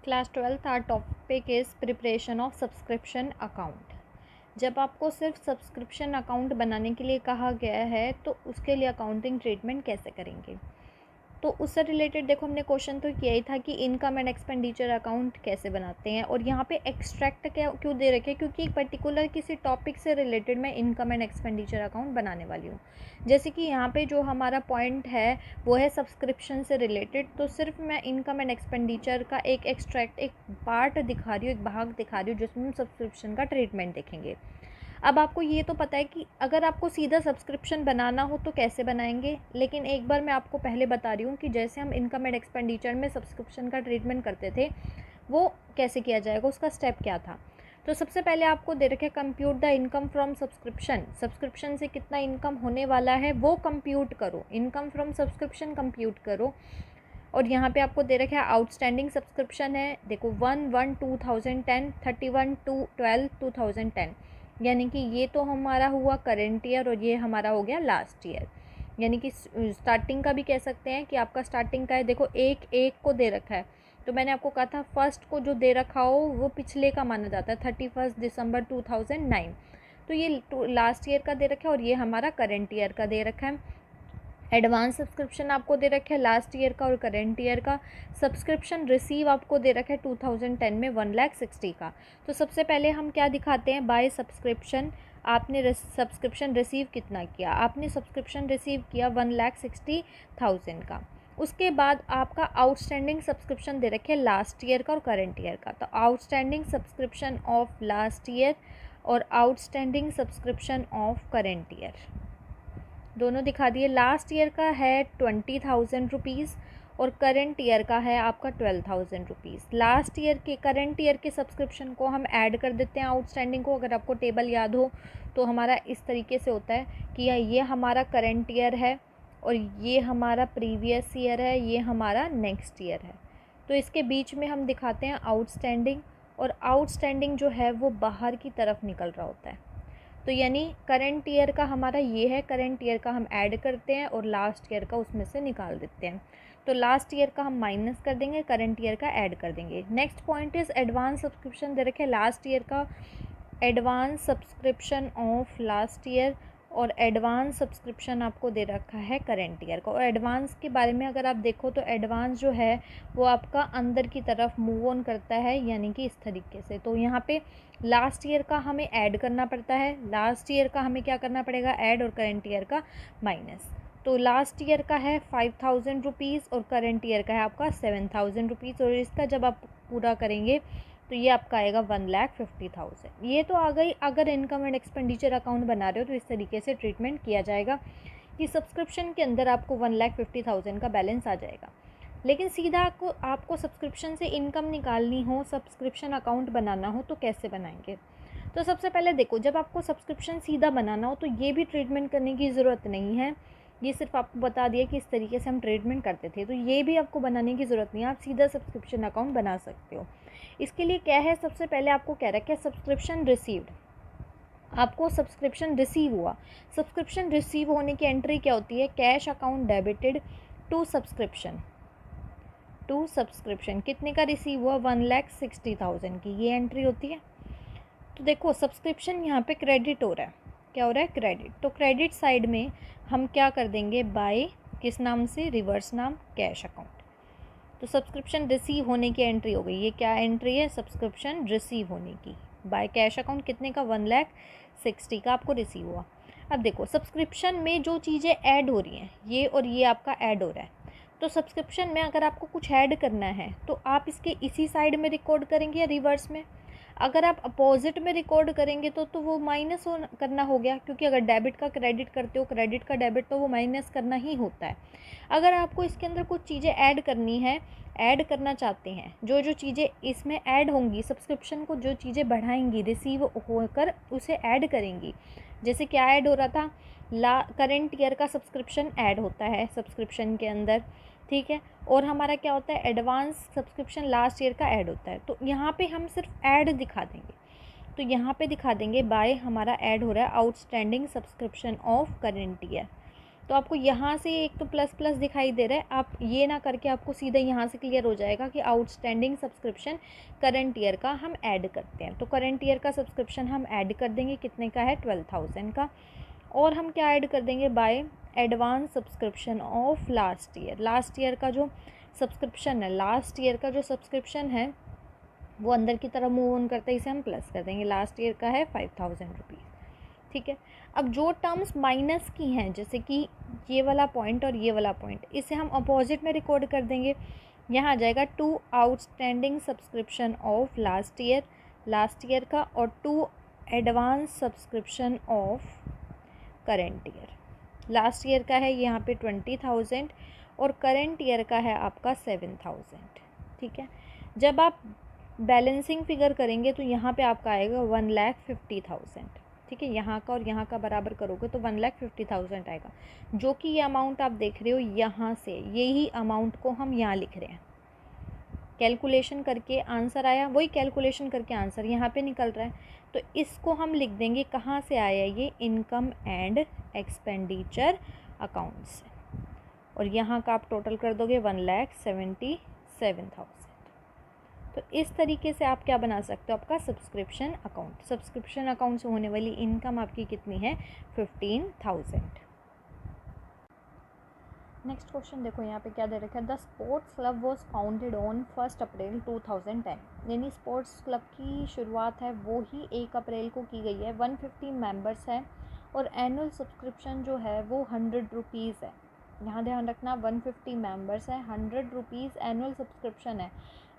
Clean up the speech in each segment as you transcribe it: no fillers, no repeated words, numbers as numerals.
Class 12th our topic is preparation of subscription account. जब आपको सिर्फ सब्सक्रिप्शन अकाउंट बनाने के लिए कहा गया है तो उसके लिए अकाउंटिंग ट्रीटमेंट कैसे करेंगे। तो उससे रिलेटेड देखो हमने क्वेश्चन तो किया ही था कि इनकम एंड एक्सपेंडिचर अकाउंट कैसे बनाते हैं, और यहाँ पे एक्सट्रैक्ट क्या क्यों दे रखे, क्योंकि एक पर्टिकुलर किसी टॉपिक से रिलेटेड मैं इनकम एंड एक्सपेंडिचर अकाउंट बनाने वाली हूँ। जैसे कि यहाँ पे जो हमारा पॉइंट है वो है सब्सक्रिप्शन से रिलेटेड, तो सिर्फ मैं इनकम एंड एक्सपेंडिचर का एक एक्सट्रैक्ट, एक पार्ट दिखा रही हूँ, एक भाग दिखा रही हूँ जिसमें हम सब्सक्रिप्शन का ट्रीटमेंट देखेंगे। अब आपको ये तो पता है कि अगर आपको सीधा सब्सक्रिप्शन बनाना हो तो कैसे बनाएंगे, लेकिन एक बार मैं आपको पहले बता रही हूँ कि जैसे हम इनकम एंड एक्सपेंडिचर में सब्सक्रिप्शन का ट्रीटमेंट करते थे वो कैसे किया जाएगा, उसका स्टेप क्या था। तो सबसे पहले आपको दे रखे compute the income from subscription, subscription से कितना इनकम होने वाला है वो कंप्यूट करो, इनकम फ्रॉम सब्सक्रिप्शन कंप्यूट करो। और यहाँ पे आपको दे रखा है आउटस्टैंडिंग सब्सक्रिप्शन है, देखो 1/1/2010, 31/12/2010, यानी कि ये तो हमारा हुआ करेंट ईयर और ये हमारा हो गया लास्ट ईयर। यानी कि स्टार्टिंग का भी कह सकते हैं कि आपका स्टार्टिंग का है, देखो एक एक को दे रखा है, तो मैंने आपको कहा था फर्स्ट को जो दे रखा हो वो पिछले का माना जाता है, 31 दिसंबर 2009, तो ये लास्ट ईयर का दे रखा है और ये हमारा करेंट ईयर का दे रखा है। एडवांस सब्सक्रिप्शन आपको दे रखे है लास्ट ईयर का और करेंट ईयर का। सब्सक्रिप्शन रिसीव आपको दे रखा है 2010 में 1,60,000 का। तो सबसे पहले हम क्या दिखाते हैं, बाय सब्सक्रिप्शन आपने सब्सक्रिप्शन रिसीव कितना किया, आपने सब्सक्रिप्शन रिसीव किया 1,60,000 का। उसके बाद आपका आउटस्टैंडिंग सब्सक्रिप्शन दे रखे लास्ट ईयर का और करेंट ईयर का, तो outstanding subscription of last year और outstanding subscription of current year दोनों दिखा दिए। लास्ट ईयर का है 20,000 रुपीज़ और करेंट ईयर का है आपका 12,000 रुपीज़। लास्ट ईयर के करेंट ईयर के सब्सक्रिप्शन को हम ऐड कर देते हैं आउटस्टैंडिंग को, अगर आपको टेबल याद हो तो हमारा इस तरीके से होता है कि ये हमारा करेंट ईयर है और ये हमारा प्रीवियस ईयर है, ये हमारा नेक्स्ट ईयर है। तो इसके बीच में हम दिखाते हैं आउटस्टैंडिंग, और आउटस्टैंडिंग जो है वो बाहर की तरफ निकल रहा होता है। तो यानी करंट ईयर का हमारा ये है, करंट ईयर का हम ऐड करते हैं और लास्ट ईयर का उसमें से निकाल देते हैं। तो लास्ट ईयर का हम माइनस कर देंगे, करंट ईयर का ऐड कर देंगे। Next point is advance subscription दे रखे लास्ट ईयर का, advance subscription of last year और एडवांस सब्सक्रिप्शन आपको दे रखा है करेंट ईयर का। और एडवांस के बारे में अगर आप देखो तो एडवांस जो है वो आपका अंदर की तरफ मूव ऑन करता है, यानी कि इस तरीके से। तो यहाँ पे लास्ट ईयर का हमें ऐड करना पड़ता है, लास्ट ईयर का हमें क्या करना पड़ेगा, ऐड, और करेंट ईयर का माइनस। तो लास्ट ईयर का है 5,000 रुपीज़ और करेंट ईयर का है आपका 7,000 रुपीज़, और इसका जब आप पूरा करेंगे तो ये आपका आएगा 1,50,000। ये तो आ गई अगर इनकम एंड एक्सपेंडिचर अकाउंट बना रहे हो तो इस तरीके से ट्रीटमेंट किया जाएगा कि सब्सक्रिप्शन के अंदर आपको 1,50,000 का बैलेंस आ जाएगा। लेकिन सीधा आपको सब्सक्रिप्शन से इनकम निकालनी हो, सब्सक्रिप्शन अकाउंट बनाना हो तो कैसे बनाएंगे। तो सबसे पहले देखो, जब आपको सब्सक्रिप्शन सीधा बनाना हो तो ये भी ट्रीटमेंट करने की ज़रूरत नहीं है, ये सिर्फ आपको बता दिया कि इस तरीके से हम ट्रीटमेंट करते थे, तो ये भी आपको बनाने की ज़रूरत नहीं है, आप सीधा सब्सक्रिप्शन अकाउंट बना सकते हो। इसके लिए क्या है, सबसे पहले आपको कह रखा है सब्सक्रिप्शन रिसीव्ड, आपको सब्सक्रिप्शन रिसीव हुआ। सब्सक्रिप्शन रिसीव होने की एंट्री क्या होती है, cash account debited to subscription, to subscription कितने का रिसीव हुआ, 1,60,000 की, ये एंट्री होती है। तो देखो सब्सक्रिप्शन यहाँ पे क्रेडिट हो रहा है, क्या हो रहा है, क्रेडिट। तो क्रेडिट साइड में हम क्या कर देंगे, बाय किस नाम से, रिवर्स नाम, कैश अकाउंट। तो सब्सक्रिप्शन रिसीव होने की एंट्री हो गई, ये क्या एंट्री है, सब्सक्रिप्शन रिसीव होने की, बाय कैश अकाउंट कितने का, 1,60,000 का आपको रिसीव हुआ। अब देखो सब्सक्रिप्शन में जो चीज़ें ऐड हो रही हैं, ये और ये आपका ऐड हो रहा है, तो सब्सक्रिप्शन में अगर आपको कुछ ऐड करना है तो आप इसके इसी साइड में रिकॉर्ड करेंगे या रिवर्स में। अगर आप अपोजिट में रिकॉर्ड करेंगे तो वो माइनस करना हो गया, क्योंकि अगर डेबिट का क्रेडिट करते हो, क्रेडिट का डेबिट, तो वो माइनस करना ही होता है। अगर आपको इसके अंदर कुछ चीज़ें ऐड करनी है, ऐड करना चाहते हैं, जो जो चीज़ें इसमें ऐड होंगी, सब्सक्रिप्शन को जो चीज़ें बढ़ाएंगी, रिसीव होकर उसे ऐड करेंगी। जैसे क्या ऐड हो रहा था, करेंट ईयर का सब्सक्रिप्शन ऐड होता है सब्सक्रिप्शन के अंदर, ठीक है, और हमारा क्या होता है, एडवांस सब्सक्रिप्शन लास्ट ईयर का ऐड होता है। तो यहाँ पे हम सिर्फ ऐड दिखा देंगे, तो यहाँ पे दिखा देंगे बाय हमारा ऐड हो रहा है outstanding subscription of current year, तो आपको यहाँ से एक तो प्लस प्लस दिखाई दे रहा है, आप ये ना करके आपको सीधा यहाँ से क्लियर हो जाएगा कि आउटस्टैंडिंग सब्सक्रिप्शन करंट ईयर का हम ऐड करते हैं। तो करंट ईयर का सब्सक्रिप्शन हम ऐड कर देंगे, कितने का है 12,000 का। और हम क्या ऐड कर देंगे, by advance subscription of last year. Last year का जो सब्सक्रिप्शन है, लास्ट ईयर का जो सब्सक्रिप्शन है वो अंदर की तरफ मूव ऑन करते ही इसे हम प्लस कर देंगे। लास्ट ईयर का है 5,000 रुपीज़, ठीक है। अब जो टर्म्स माइनस की हैं, जैसे कि ये वाला पॉइंट और ये वाला पॉइंट, इसे हम अपोजिट में रिकॉर्ड कर देंगे। यहाँ आ जाएगा to outstanding subscription of last year का, और to advance subscription of current year. Last year का है यहाँ पे 20,000 और करेंट ईयर का है आपका 7,000, ठीक है। जब आप बैलेंसिंग फिगर करेंगे तो यहाँ पे आपका आएगा 1,50,000, ठीक है। यहाँ का और यहाँ का बराबर करोगे तो 1,50,000 आएगा, जो कि ये अमाउंट आप देख रहे हो यहाँ से, यही अमाउंट को हम यहाँ लिख रहे हैं। कैलकुलेशन करके आंसर आया, वही कैलकुलेशन करके आंसर यहाँ पे निकल रहा है। तो इसको हम लिख देंगे, कहाँ से आया ये, इनकम एंड एक्सपेंडिचर अकाउंट से। और यहाँ का आप टोटल कर दोगे 1,77,000। तो इस तरीके से आप क्या बना सकते हो, आपका सब्सक्रिप्शन अकाउंट। सब्सक्रिप्शन अकाउंट से होने वाली इनकम आपकी कितनी है, 15,000। नेक्स्ट क्वेश्चन देखो, यहाँ पे क्या दे रखा है, the sports club was founded on 1 अप्रैल 2010। यानी स्पोर्ट्स क्लब की शुरुआत है वो ही 1 अप्रैल को की गई है। 150 मेंबर्स है और एनुअल सब्सक्रिप्शन जो है वो 100 रुपीज़ है। यहाँ ध्यान रखना, 150 मेंबर्स है, 100 रुपीज़ एनुअल सब्सक्रिप्शन है।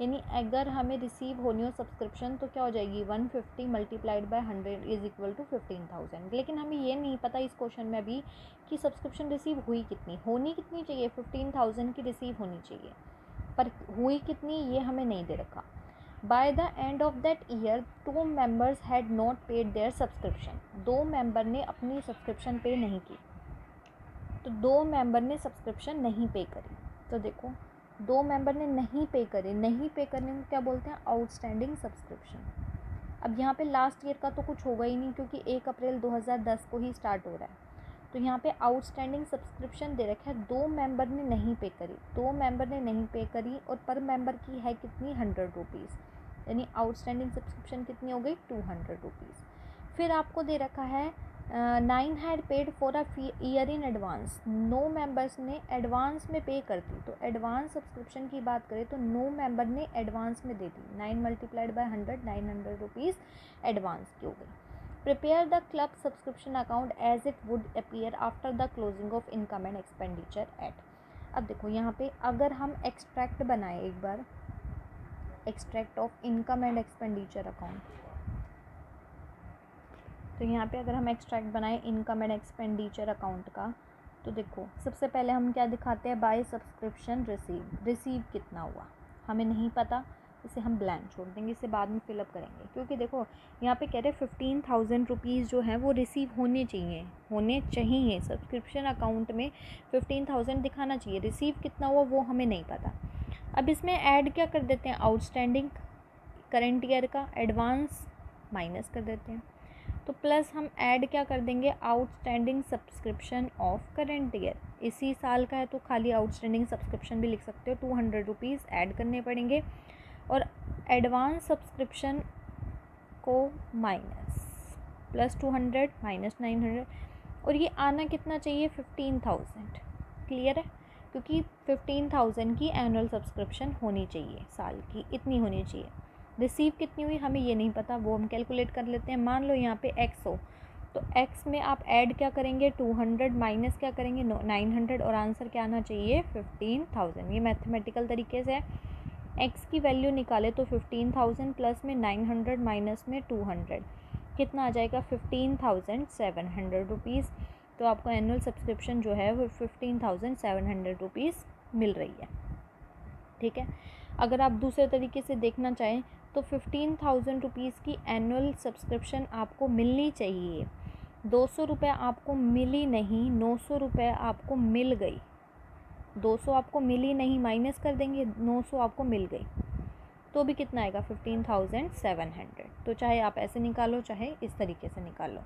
यानी अगर हमें रिसीव होनी हो सब्सक्रिप्शन तो क्या हो जाएगी, 150 multiplied by 100 is equal to 15,000। लेकिन हमें ये नहीं पता इस क्वेश्चन में अभी कि सब्सक्रिप्शन रिसीव हुई कितनी, होनी कितनी चाहिए, 15,000 की रिसीव होनी चाहिए, पर हुई कितनी ये हमें नहीं दे रखा। By the end of that year 2 members had not paid their subscription. 2 member ने अपनी सब्सक्रिप्शन पे नहीं की, तो 2 मेंबर ने सब्सक्रिप्शन नहीं पे करी। तो देखो 2 मेंबर ने नहीं पे करे, नहीं पे करने को क्या बोलते हैं, आउटस्टैंडिंग सब्सक्रिप्शन। अब यहाँ पे लास्ट ईयर का तो कुछ होगा ही नहीं, क्योंकि 1 अप्रैल 2010 को ही स्टार्ट हो रहा है। तो यहाँ पे आउटस्टैंडिंग सब्सक्रिप्शन दे रखा है, 2 मेंबर ने नहीं पे करी, 2 मेंबर ने नहीं पे करी, और पर मेंबर की है कितनी, 100 रुपीज़। यानी आउटस्टैंडिंग सब्सक्रिप्शन कितनी हो गई, 200 रुपीज़। फिर आपको दे रखा है 9 had paid for a year in advance. 9 members ने एडवांस में पे कर दी। तो एडवांस सब्सक्रिप्शन की बात करें तो 9 मेंबर ने एडवांस में दे दी। 9 मल्टीप्लाइड बाय 100, 900 रुपीज़ एडवांस की हो गई। Prepare the club subscription account as it would appear after the closing of income and expenditure at. अब देखो यहाँ पे अगर हम एक्सट्रैक्ट बनाए एक बार, extract of income and expenditure account, तो यहाँ पे अगर हम एक्सट्रैक्ट बनाएं इनकम एंड एक्सपेंडिचर अकाउंट का, तो देखो सबसे पहले हम क्या दिखाते हैं, बाय सब्सक्रिप्शन रिसीव कितना हुआ हमें नहीं पता, इसे हम ब्लैंक छोड़ देंगे, इसे बाद में फिलअप करेंगे। क्योंकि देखो यहाँ पे कह रहे हैं 15,000 रुपीज़ जो है वो रिसीव होने चाहिए सब्सक्रिप्शन अकाउंट में 15,000 दिखाना चाहिए। रिसीव कितना हुआ वो हमें नहीं पता। अब इसमें ऐड क्या कर देते हैं, आउटस्टैंडिंग करेंट ईयर का एडवांस माइनस कर देते हैं, तो प्लस हम ऐड क्या कर देंगे, outstanding subscription of current year. इसी साल का है तो खाली आउटस्टैंडिंग सब्सक्रिप्शन भी लिख सकते हो, 200 रुपीज़ ऐड करने पड़ेंगे, और एडवांस सब्सक्रिप्शन को माइनस, प्लस 200 माइनस 900, और ये आना कितना चाहिए, 15,000। क्लियर है, क्योंकि 15,000 की एनुअल सब्सक्रिप्शन होनी चाहिए साल की, इतनी होनी चाहिए। रिसीव कितनी हुई हमें ये नहीं पता, वो हम कैलकुलेट कर लेते हैं। मान लो यहाँ पे x हो, तो x में आप ऐड क्या करेंगे, 200 माइनस क्या करेंगे, 900, और आंसर क्या आना चाहिए, 15,000। ये मैथमेटिकल तरीके से x की वैल्यू निकाले तो 15,000 प्लस में 900 माइनस में 200 कितना आ जाएगा, 15,700 रुपीज़। तो आपको एनुअल सब्सक्रिप्शन जो है वो 15,700 रुपीज़ मिल रही है। ठीक है, अगर आप दूसरे तरीके से देखना चाहें तो 15,000 रुपीज़ की एनुअल सब्सक्रिप्शन आपको मिलनी चाहिए। 200 रुपये आपको मिली नहीं, 900 रुपये आपको मिल गई। 200 आपको मिली नहीं, माइनस कर देंगे, 900 आपको मिल गई, तो भी कितना आएगा, 15,700। तो चाहे आप ऐसे निकालो चाहे इस तरीके से निकालो।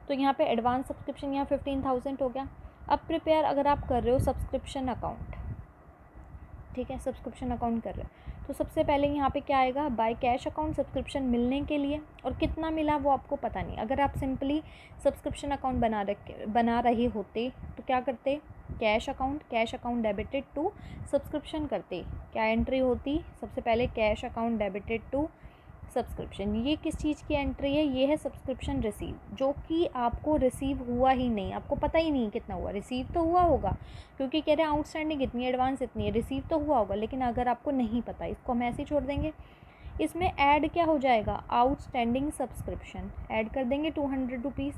तो यहाँ पे एडवांस सब्सक्रिप्शन यहाँ 15,000 हो गया, अब प्रिपेयर अगर आप कर रहे हो सब्सक्रिप्शन अकाउंट, ठीक है, सब्सक्रिप्शन अकाउंट कर रहे हो, तो सबसे पहले यहाँ पे क्या आएगा, बाय कैश अकाउंट सब्सक्रिप्शन मिलने के लिए, और कितना मिला वो आपको पता नहीं। अगर आप सिंपली सब्सक्रिप्शन अकाउंट बना रहे होते तो क्या करते, cash account debited to subscription करते, क्या एंट्री होती, सबसे पहले cash account debited to subscription. ये किस चीज़ की एंट्री है, ये है सब्सक्रिप्शन रिसीव, जो कि आपको रिसीव हुआ ही नहीं, आपको पता ही नहीं कितना हुआ। रिसीव तो हुआ होगा क्योंकि कह रहे हैं आउटस्टैंडिंग इतनी, एडवांस इतनी है, रिसीव तो हुआ होगा, लेकिन अगर आपको नहीं पता, इसको हम ऐसे ही छोड़ देंगे। इसमें ऐड क्या हो जाएगा, आउटस्टैंडिंग सब्सक्रिप्शन ऐड कर देंगे 200 रुपीज़,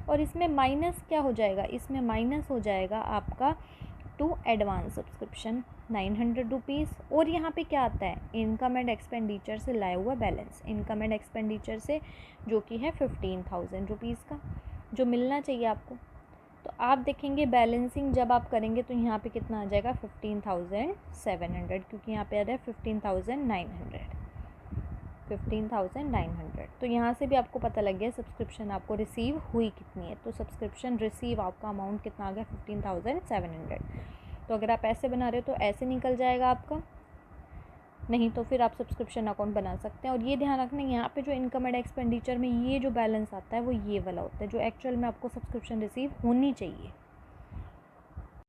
और इसमें माइनस क्या हो जाएगा, इसमें माइनस हो जाएगा आपका टू एडवांस सब्सक्रिप्शन 900 रुपीज़। और यहाँ पे क्या आता है, इनकम एंड एक्सपेंडिचर से लाया हुआ बैलेंस, इनकम एंड एक्सपेंडिचर से जो कि है 15,000 रुपीज़ का जो मिलना चाहिए आपको। तो आप देखेंगे बैलेंसिंग जब आप करेंगे तो यहाँ पे कितना आ जाएगा 15,700, क्योंकि यहाँ पे आ रहा है 15,900। तो यहाँ से भी आपको पता लग गया सब्सक्रिप्शन आपको रिसीव हुई कितनी है। तो सब्सक्रिप्शन रिसीव आपका अमाउंट कितना आ गया 15,700। तो अगर आप ऐसे बना रहे हो तो ऐसे निकल जाएगा आपका, नहीं तो फिर आप सब्सक्रिप्शन अकाउंट बना सकते हैं। और ये ध्यान रखना, यहाँ पे जो इनकम एंड एक्सपेंडिचर में ये जो बैलेंस आता है वो ये वाला होता है जो एक्चुअल में आपको सब्सक्रिप्शन रिसीव होनी चाहिए।